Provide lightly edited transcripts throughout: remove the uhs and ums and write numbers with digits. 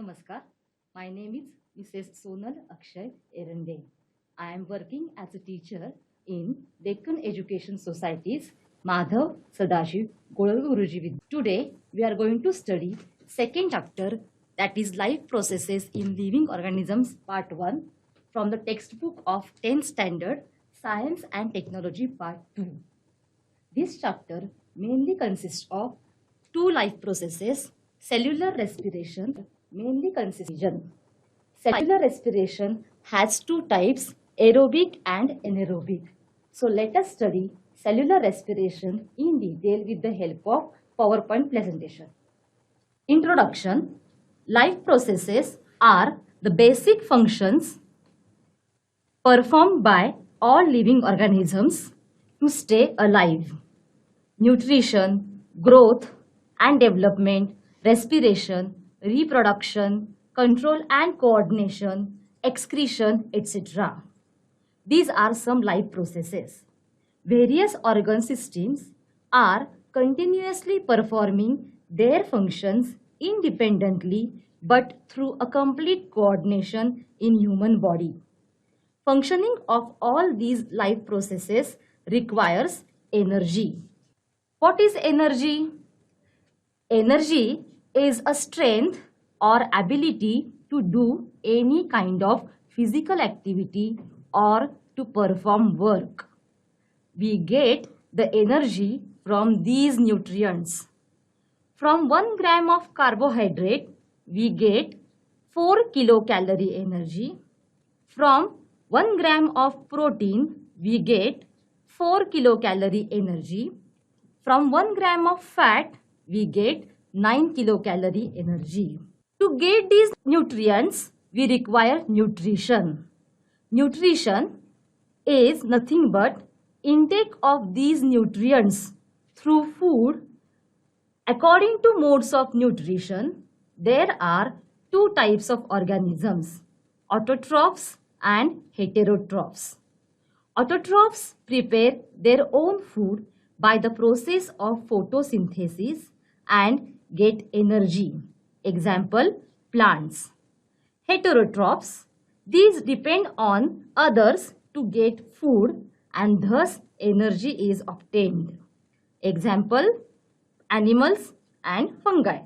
Namaskar. My name is Mrs. Sonal Akshay Erande. I am working as a teacher in Deccan Education Society's Madhav Sadashiv Godal Guruji Vidya. Today we are going to study second chapter, that is life processes in living organisms part 1 from the textbook of 10th standard Science and Technology part 2. This chapter mainly consists of two life processes. Cellular respiration mainly consists of oxygen. Cellular respiration has two types, aerobic and anaerobic. So let us study cellular respiration in detail with the help of PowerPoint presentation. Introduction. Life processes are the basic functions performed by all living organisms to stay alive. Nutrition, growth and development, respiration, reproduction, control and coordination, excretion, etc. These are some life processes. Various organ systems are continuously performing their functions independently but through a complete coordination in human body. Functioning of all these life processes requires energy. What is energy? Energy is a strength or ability to do any kind of physical activity or to perform work. We get the energy from these nutrients. From 1 gram of carbohydrate, we get 4 kilocalorie energy. From 1 gram of protein, we get 4 kilocalorie energy. From 1 gram of fat, we get 9 kilocalorie energy. To get these nutrients, we require nutrition. Nutrition is nothing but intake of these nutrients through food. According to modes of nutrition, there are two types of organisms, autotrophs and heterotrophs. Autotrophs prepare their own food by the process of photosynthesis and get energy. Example, plants. Heterotrophs, these depend on others to get food and thus energy is obtained. Example, animals and fungi.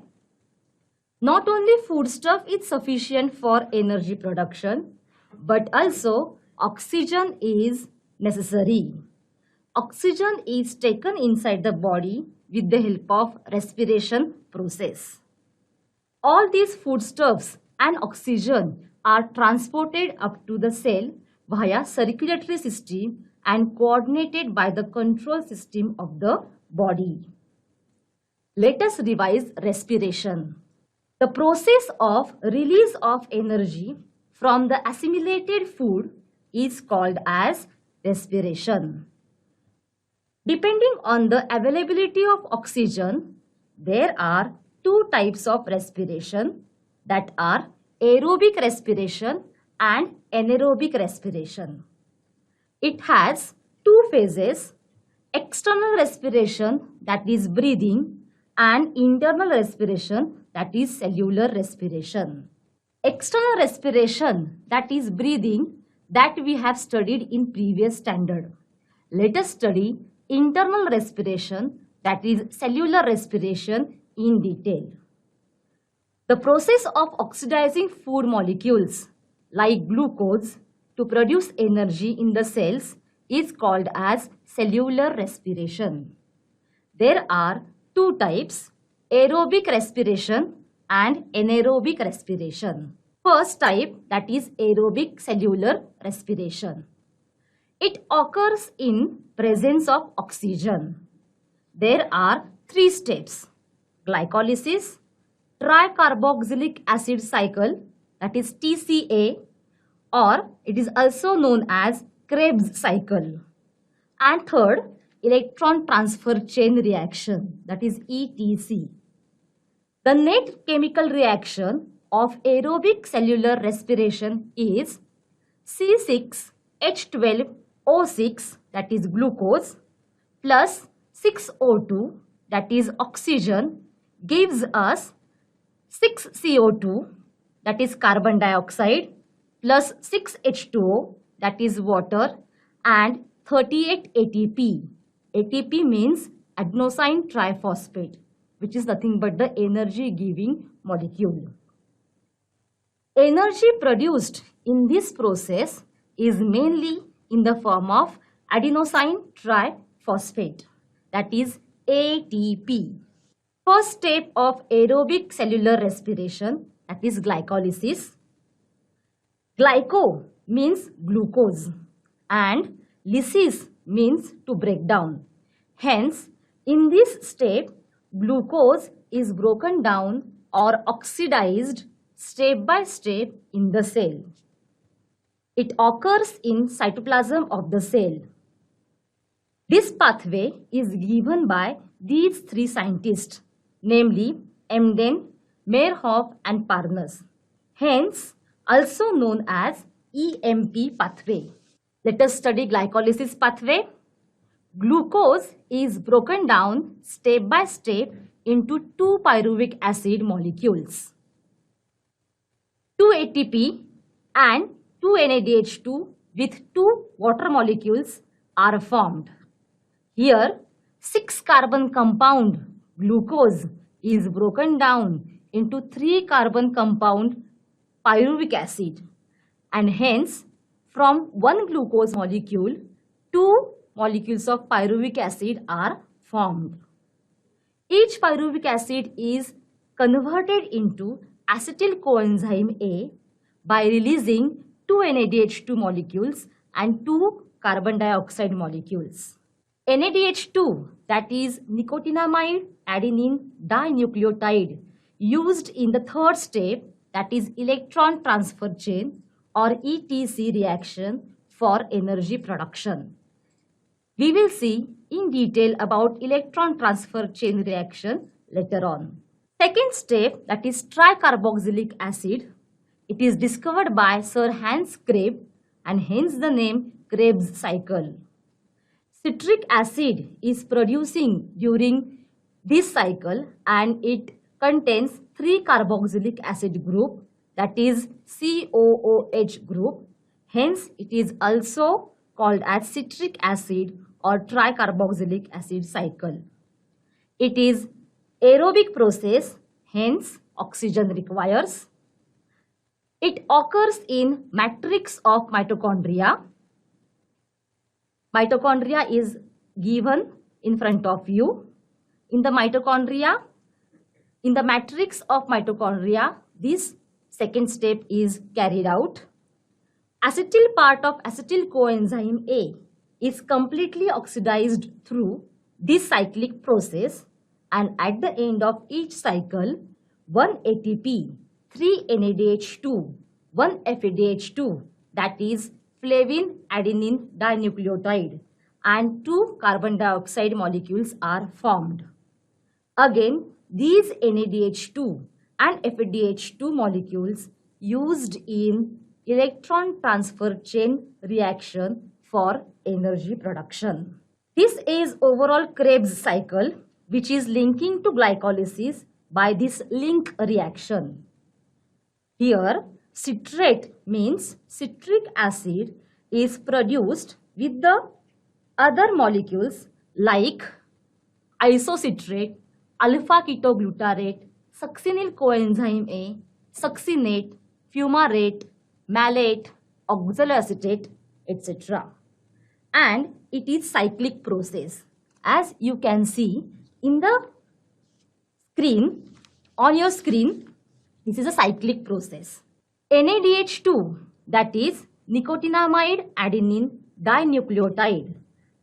Not only foodstuff is sufficient for energy production, but also oxygen is necessary. Oxygen is taken inside the body with the help of respiration process. All these foodstuffs and oxygen are transported up to the cell via circulatory system and coordinated by the control system of the body. Let us revise respiration. The process of release of energy from the assimilated food is called as respiration. Depending on the availability of oxygen, there are two types of respiration, that are aerobic respiration and anaerobic respiration. It has two phases, external respiration, that is breathing, and internal respiration, that is cellular respiration. External respiration, that is breathing, that we have studied in previous standard. Let us study internal respiration, that is cellular respiration, in detail. The process of oxidizing food molecules like glucose to produce energy in the cells is called as cellular respiration. There are two types, aerobic respiration and anaerobic respiration. First type, that is aerobic cellular respiration. It occurs in presence of oxygen. There are three steps, glycolysis, tricarboxylic acid cycle, that is TCA, or it is also known as Krebs cycle. And third, electron transfer chain reaction, that is ETC. The net chemical reaction of aerobic cellular respiration is C6H12O6, that is glucose, plus 6O2, that is oxygen, gives us 6CO2 that is carbon dioxide, plus 6H2O, that is water, and 38 ATP. ATP means adenosine triphosphate, which is nothing but the energy giving molecule. Energy produced in this process is mainly in the form of adenosine triphosphate, that is ATP. First step of aerobic cellular respiration, that is glycolysis. Glyco means glucose and lysis means to break down. Hence, in this step, glucose is broken down or oxidized step by step in the cell. It occurs in cytoplasm of the cell. This pathway is given by these three scientists, namely Emden, Meyerhoff and Parnas. Hence, also known as EMP pathway. Let us study glycolysis pathway. Glucose is broken down step by step into two pyruvic acid molecules. 2 ATP and 2 NADH2 with 2 water molecules are formed. Here, 6 carbon compound glucose is broken down into 3 carbon compound pyruvic acid, and hence from one glucose molecule, 2 molecules of pyruvic acid are formed. Each pyruvic acid is converted into acetyl coenzyme A by releasing 2 NADH2 molecules and 2 carbon dioxide molecules. NADH2, that is nicotinamide adenine dinucleotide, used in the third step, that is electron transfer chain or ETC reaction for energy production. We will see in detail about electron transfer chain reaction later on. Second step, that is tricarboxylic acid. It is discovered by Sir Hans Krebs and hence the name Krebs cycle. Citric acid is producing during this cycle and it contains 3 carboxylic acid group, that is COOH group. Hence, it is also called as citric acid or tricarboxylic acid cycle. It is aerobic process, hence oxygen requires. It occurs in matrix of mitochondria. Mitochondria is given in front of you. In the mitochondria, in the matrix of mitochondria, this second step is carried out. Acetyl part of acetyl coenzyme A is completely oxidized through this cyclic process, and at the end of each cycle, 1 ATP, 3 NADH2, 1 FADH2, that is flavin adenine dinucleotide, and 2 carbon dioxide molecules are formed. Again, these NADH2 and FADH2 molecules used in electron transfer chain reaction for energy production. This is overall Krebs cycle, which is linking to glycolysis by this link reaction. Here, citrate means citric acid is produced with the other molecules like isocitrate, alpha ketoglutarate, succinyl coenzyme A, succinate, fumarate, malate, oxaloacetate, etc. And it is cyclic process. As you can see in the screen, on your screen, this is a cyclic process. NADH2, that is nicotinamide adenine dinucleotide,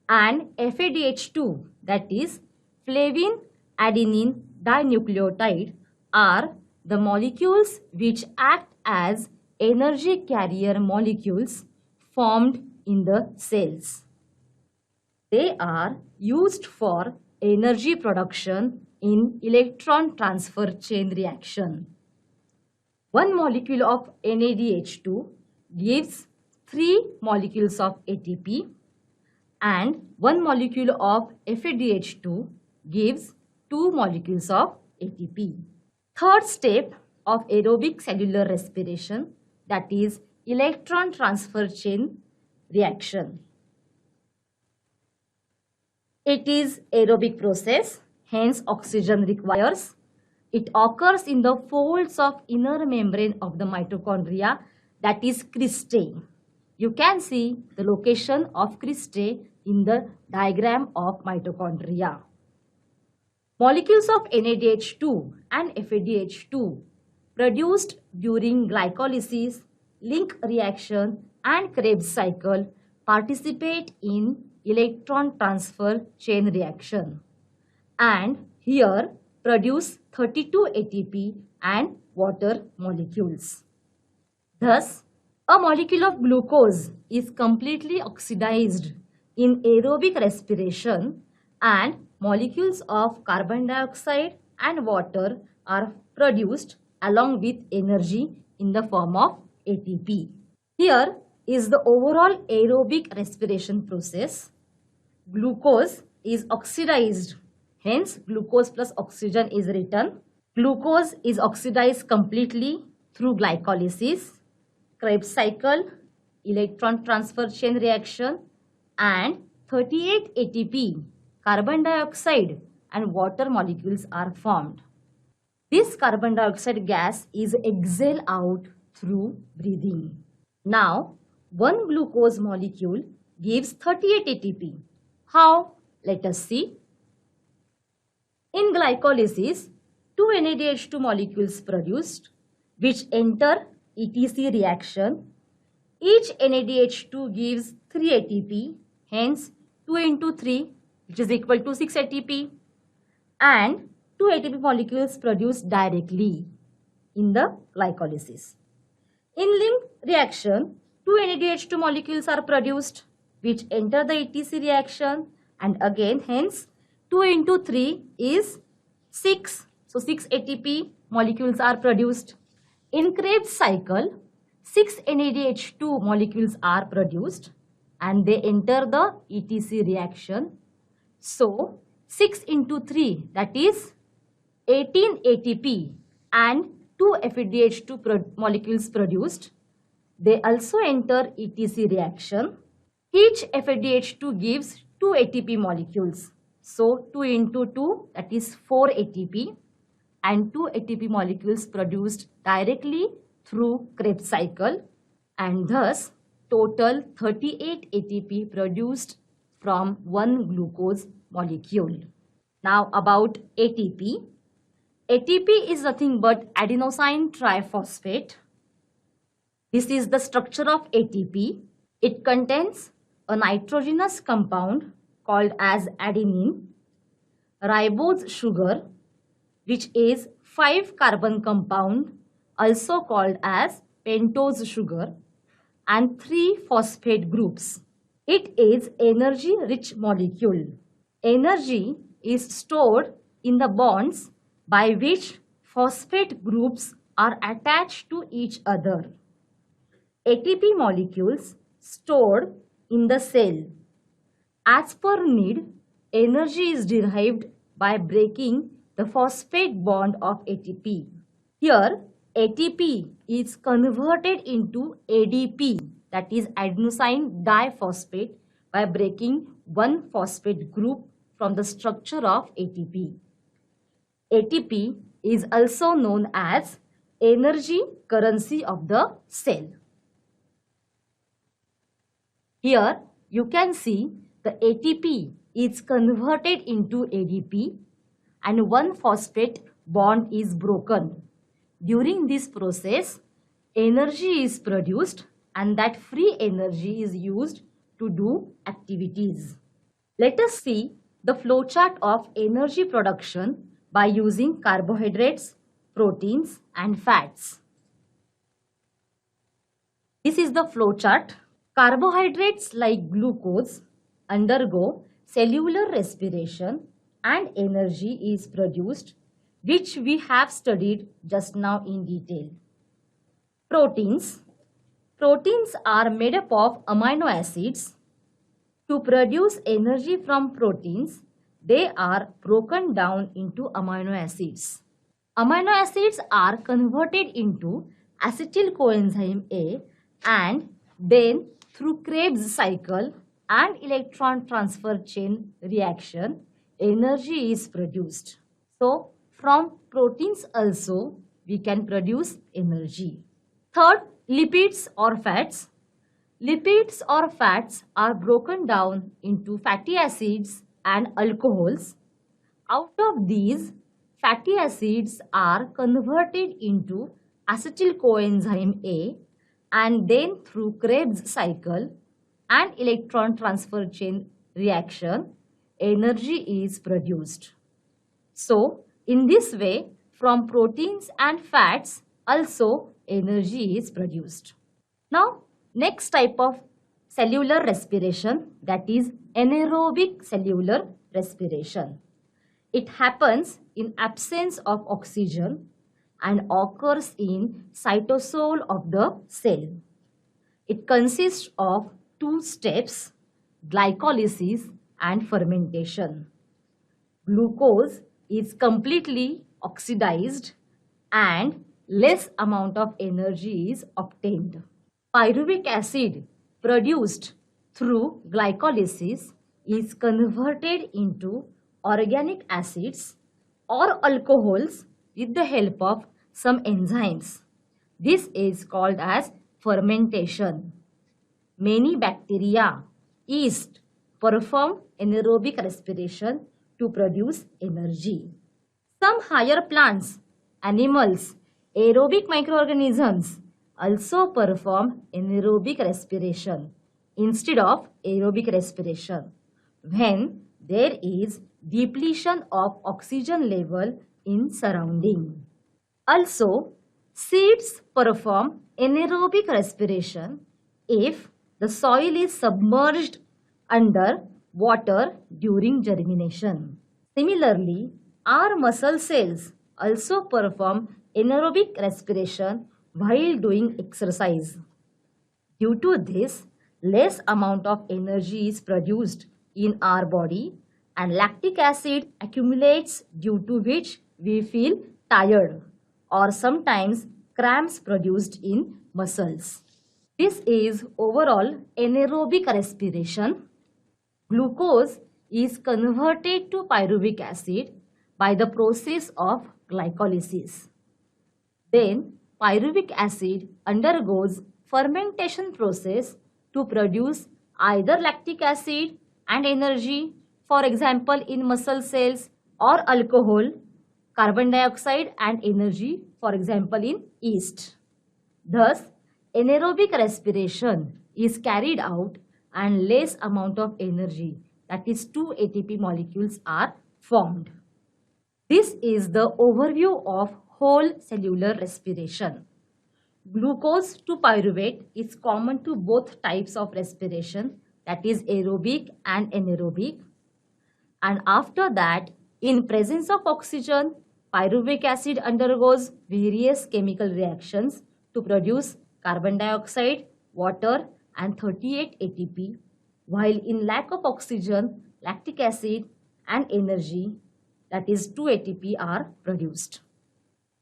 and FADH2, that is flavin adenine dinucleotide, are the molecules which act as energy carrier molecules formed in the cells. They are used for energy production in electron transfer chain reaction. One molecule of NADH2 gives 3 molecules of ATP and one molecule of FADH2 gives 2 molecules of ATP. Third step, of aerobic cellular respiration, that is electron transfer chain reaction. It is aerobic process, hence oxygen requires. It occurs in the folds of inner membrane of the mitochondria, that is cristae. You can see the location of cristae in the diagram of mitochondria. Molecules of NADH2 and FADH2 produced during glycolysis, link reaction and Krebs cycle participate in electron transfer chain reaction and here produce 32 ATP and water molecules. Thus, a molecule of glucose is completely oxidized in aerobic respiration and molecules of carbon dioxide and water are produced along with energy in the form of ATP. Here is the overall aerobic respiration process. Glucose is oxidized, hence glucose plus oxygen is written. Glucose is oxidized completely through glycolysis, Krebs cycle, electron transfer chain reaction and 38 ATP, carbon dioxide and water molecules are formed. This carbon dioxide gas is exhaled out through breathing. Now, one glucose molecule gives 38 ATP. How? Let us see. In glycolysis, two NADH2 molecules produced which enter ETC reaction. Each NADH2 gives 3 ATP, hence 2 into 3 which is equal to 6 ATP and 2 ATP molecules produced directly in the glycolysis. In link reaction, 2 NADH2 molecules are produced which enter the ETC reaction and again hence 2 into 3 is 6. So 6 ATP molecules are produced. In Krebs cycle, 6 NADH2 molecules are produced and they enter the ETC reaction. So 6 into 3 that is 18 ATP and 2 FADH2 molecules produced. They also enter ETC reaction. Each FADH2 gives 2 ATP molecules. So 2 into 2 that is 4 ATP and 2 ATP molecules produced directly through Krebs cycle and thus total 38 ATP produced from one glucose molecule. Now about ATP. ATP is nothing but adenosine triphosphate. This is the structure of ATP. It contains a nitrogenous compound called as adenine, ribose sugar, which is 5 carbon compound also called as pentose sugar, and 3 phosphate groups. It is energy rich molecule. Energy is stored in the bonds by which phosphate groups are attached to each other. ATP molecules stored in the cell. As per need, energy is derived by breaking the phosphate bond of ATP. Here, ATP is converted into ADP, that is adenosine diphosphate, by breaking one phosphate group from the structure of ATP. ATP is also known as energy currency of the cell. Here you can see the ATP is converted into ADP and one phosphate bond is broken. During this process, energy is produced and that free energy is used to do activities. Let us see the flowchart of energy production by using carbohydrates, proteins and fats. This is the flowchart. Carbohydrates like glucose undergo cellular respiration and energy is produced, which we have studied just now in detail. Proteins are made up of amino acids. To produce energy from proteins, they are broken down into amino acids. Amino acids are converted into acetyl coenzyme A and then through Krebs cycle and electron transfer chain reaction, energy is produced. So, from proteins also we can produce energy. Third, lipids or fats. Lipids or fats are broken down into fatty acids and alcohols. Out of these, fatty acids are converted into acetyl coenzyme A and then through Krebs cycle and electron transfer chain reaction, energy is produced. So, in this way, from proteins and fats also energy is produced. Now, next type of cellular respiration, that is anaerobic cellular respiration. It happens in absence of oxygen and occurs in cytosol of the cell. It consists of two steps, glycolysis and fermentation. Glucose is completely oxidized and less amount of energy is obtained. Pyruvic acid produced through glycolysis is converted into organic acids or alcohols with the help of some enzymes. This is called as fermentation. Many bacteria, yeast, perform anaerobic respiration to produce energy. Some higher plants, animals, aerobic microorganisms also perform anaerobic respiration instead of aerobic respiration when there is depletion of oxygen level in surrounding. Also, seeds perform anaerobic respiration if the soil is submerged under water during germination. Similarly, our muscle cells also perform anaerobic respiration while doing exercise. Due to this, less amount of energy is produced in our body and lactic acid accumulates, due to which we feel tired or sometimes cramps produced in muscles. This is overall anaerobic respiration. Glucose is converted to pyruvic acid by the process of glycolysis. Then pyruvic acid undergoes fermentation process to produce either lactic acid and energy, for example in muscle cells, or alcohol, carbon dioxide and energy, for example in yeast. Thus, anaerobic respiration is carried out and less amount of energy, that is 2 ATP molecules are formed. This is the overview of whole cellular respiration. Glucose to pyruvate is common to both types of respiration, that is aerobic and anaerobic. And after that, in presence of oxygen, pyruvic acid undergoes various chemical reactions to produce carbon dioxide, water and 38 ATP, while in lack of oxygen, lactic acid and energy, that is 2 ATP are produced.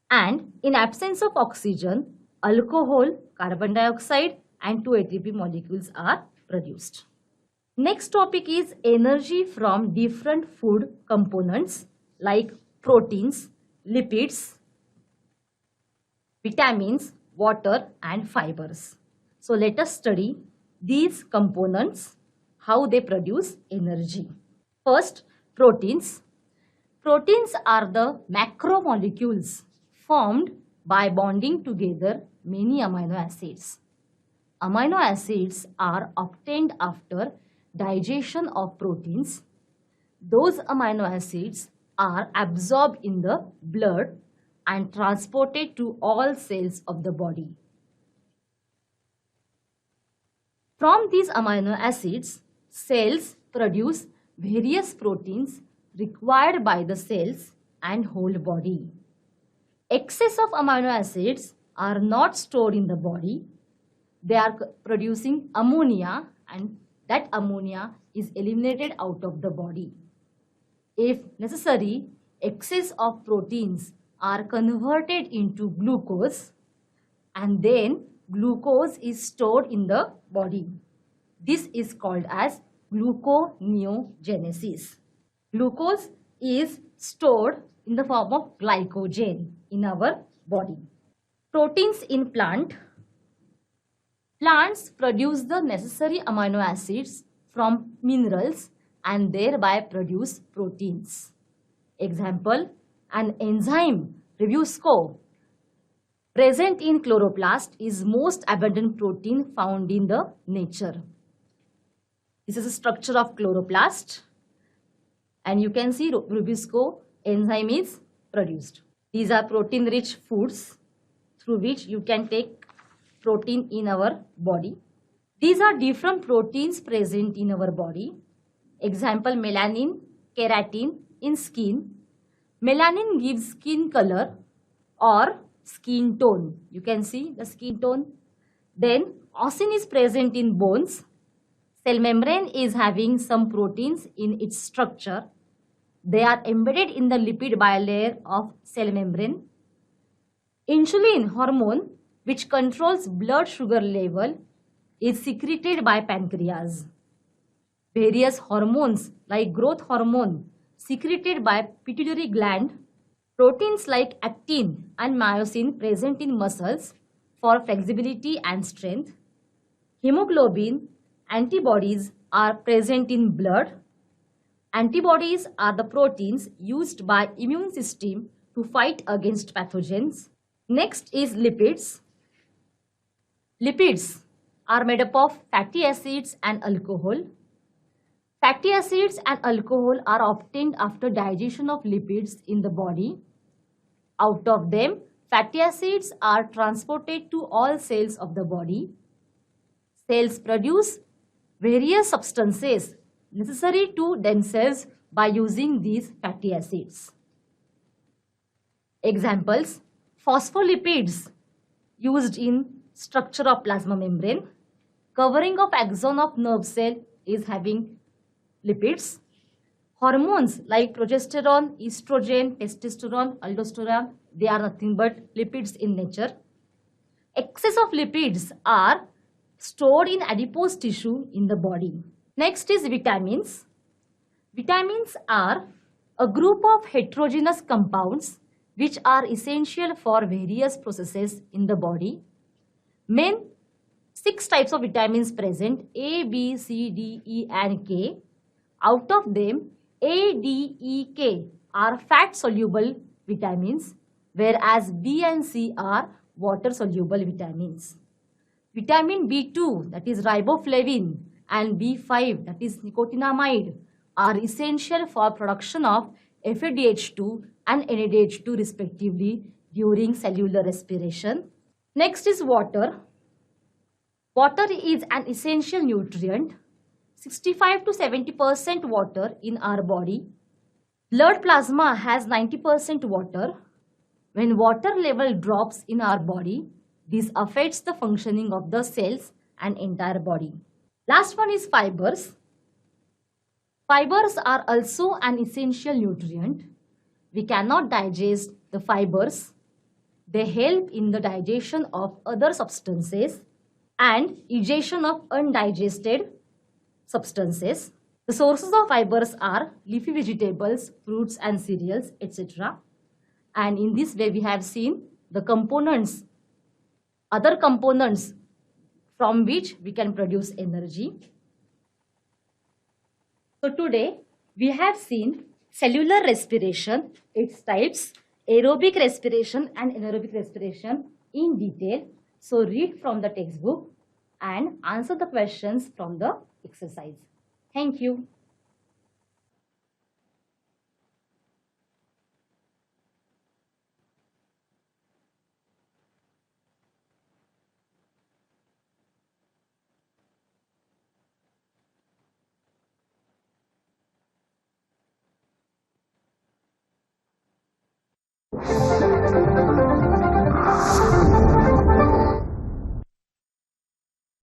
And in absence of oxygen, alcohol, carbon dioxide and 2 ATP molecules are produced. Next topic is energy from different food components like proteins, lipids, vitamins, water and fibers. So let us study these components, how they produce energy. First, proteins. Proteins are the macromolecules formed by bonding together many amino acids. Amino acids are obtained after digestion of proteins. Those amino acids are absorbed in the blood and transported to all cells of the body. From these amino acids, cells produce various proteins required by the cells and whole body. Excess of amino acids are not stored in the body. They are producing ammonia, and that ammonia is eliminated out of the body. If necessary, excess of proteins are converted into glucose, and then glucose is stored in the body. This is called as gluconeogenesis. Glucose is stored in the form of glycogen in our body. Proteins in plant. Plants produce the necessary amino acids from minerals and thereby produce proteins. Example, an enzyme, Ribosco, present in chloroplast is most abundant protein found in the nature. This is the structure of chloroplast, and you can see Ribosco enzyme is produced. These are protein-rich foods through which you can take protein in our body. These are different proteins present in our body. Example, melanin, keratin in skin. Melanin gives skin color or skin tone. You can see the skin tone. Then ossin is present in bones. Cell membrane is having some proteins in its structure. They are embedded in the lipid bilayer of cell membrane. Insulin hormone, which controls blood sugar level, is secreted by pancreas. Various hormones like growth hormone secreted by pituitary gland. Proteins like actin and myosin present in muscles for flexibility and strength. Hemoglobin, antibodies are present in blood. Antibodies are the proteins used by immune system to fight against pathogens. Next is lipids. Lipids are made up of fatty acids and alcohol. Fatty acids and alcohol are obtained after digestion of lipids in the body. Out of them, fatty acids are transported to all cells of the body. Cells produce various substances necessary to themselves by using these fatty acids. Examples, phospholipids used in structure of plasma membrane. Covering of axon of nerve cell is having lipids. Hormones like progesterone, estrogen, testosterone, aldosterone, they are nothing but lipids in nature. Excess of lipids are stored in adipose tissue in the body. Next is vitamins. Vitamins are a group of heterogeneous compounds which are essential for various processes in the body. Main 6 types of vitamins present: A, B, C, D, E and K. Out of them, A, D, E, K are fat soluble vitamins, whereas B and C are water soluble vitamins. Vitamin B2, that is riboflavin, and B5, that is nicotinamide, are essential for production of FADH2 and NADH2 respectively during cellular respiration. Next is water. Water is an essential nutrient. 65 to 70% water in our body. Blood plasma has 90% water. When water level drops in our body, this affects the functioning of the cells and entire body. Last one is fibers. Fibers are also an essential nutrient. We cannot digest the fibers. They help in the digestion of other substances and egestion of undigested substances. The sources of fibers are leafy vegetables, fruits and cereals, etc. And in this way we have seen the components, other components from which we can produce energy. So today we have seen cellular respiration, its types, aerobic respiration and anaerobic respiration in detail. So read from the textbook and answer the questions from the exercise. Thank you.